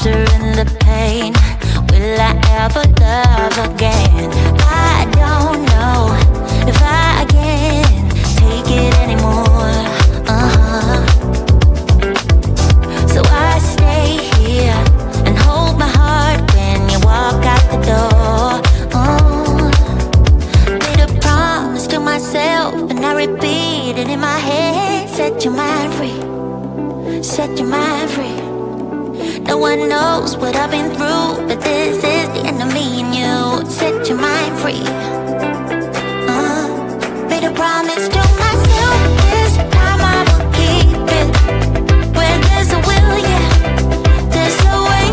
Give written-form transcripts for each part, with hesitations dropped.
in the pain. Will I ever love again? I don't know if I can take it anymore. So I stay here and hold my heart when you walk out the door. Made a promise to myself and I repeat it in my head. Set your mind free, set your mind free. No one knows what I've been through, but this is the end of me and you. Set your mind free. Made a promise to myself, this time I will keep it. Where there's a will, yeah, there's a way.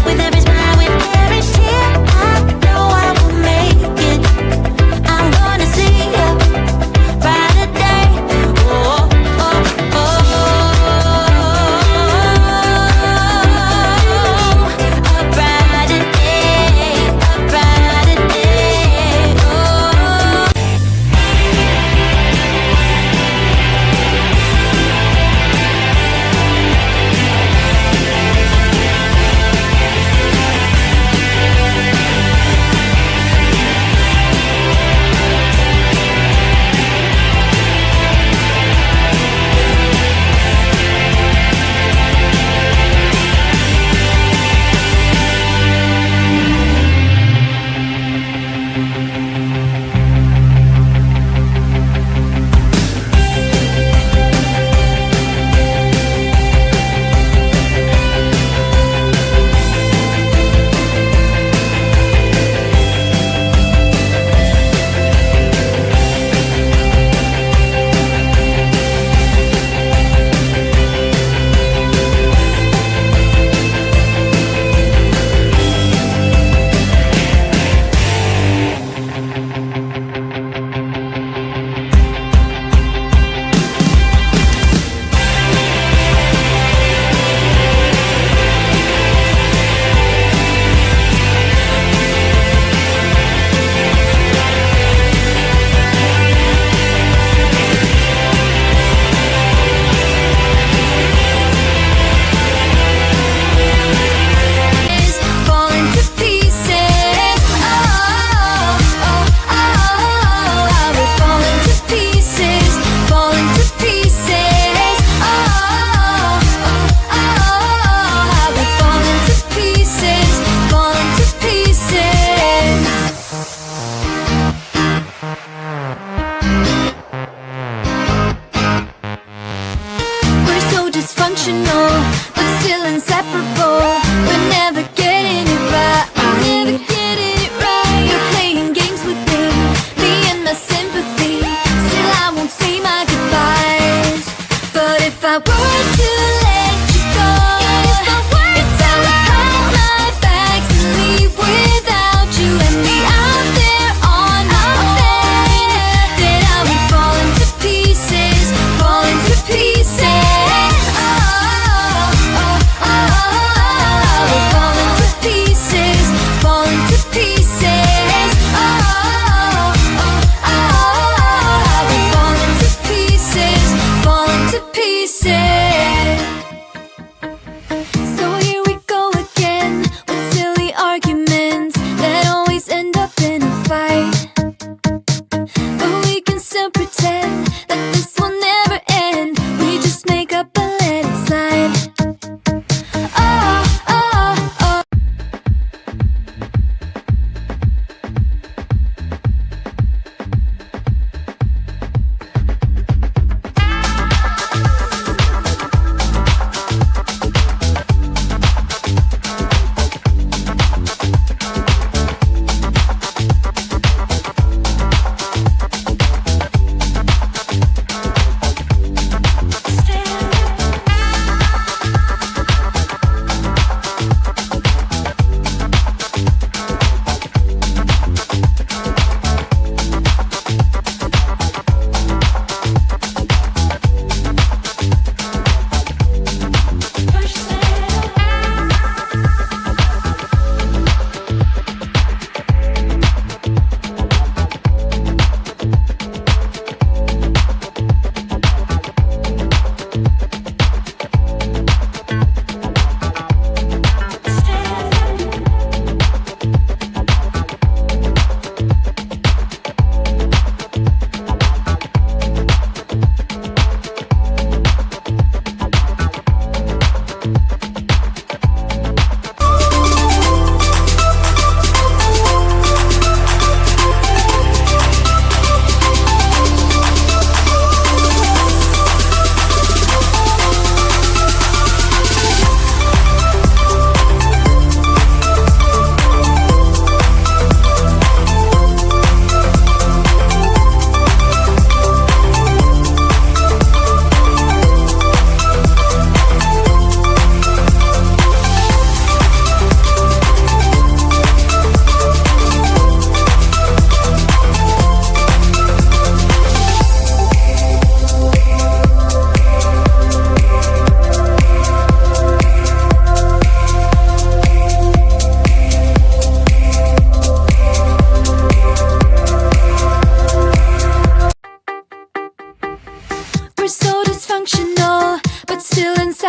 With every smile, with every tear, I know I will make it. I'm gonna see a brighter day. Oh, oh, oh, a brighter day, a brighter day. Oh.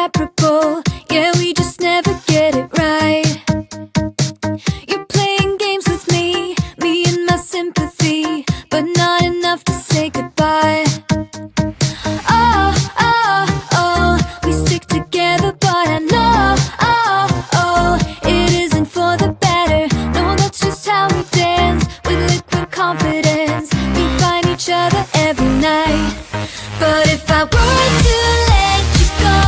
inseparable. Yeah, we just never get it right. You're playing games with me and my sympathy, but not enough to say goodbye. Oh, oh, oh, we stick together, but I know, oh, oh, it isn't for the better. No, that's just how we dance, with liquid confidence. We find each other every night. But if I were to let you go,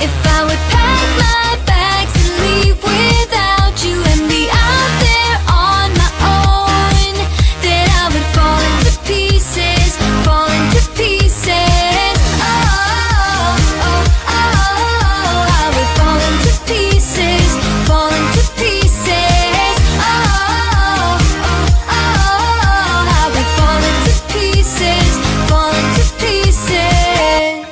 if I would pack my bags and leave without you and be out there on my own, then I would fall into pieces, fall into pieces. Oh, oh, oh, oh, I would fall into pieces, fall into pieces. Oh, oh, oh, I would fall into pieces, fall into pieces.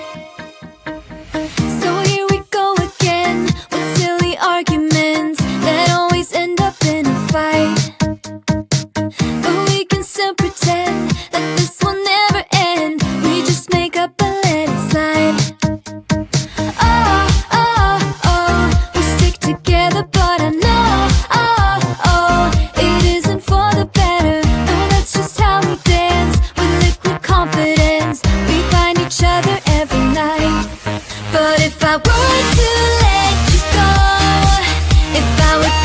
So here we go again with silly arguments that always end up in a fight. But we can still pretend that this will never end. We just make up and let it slide. Oh, oh, oh, we stick together, but I know, oh, oh, it isn't for the better. No, that's just how we dance, with liquid confidence. We find each other every night. But if I were to let you go, if I would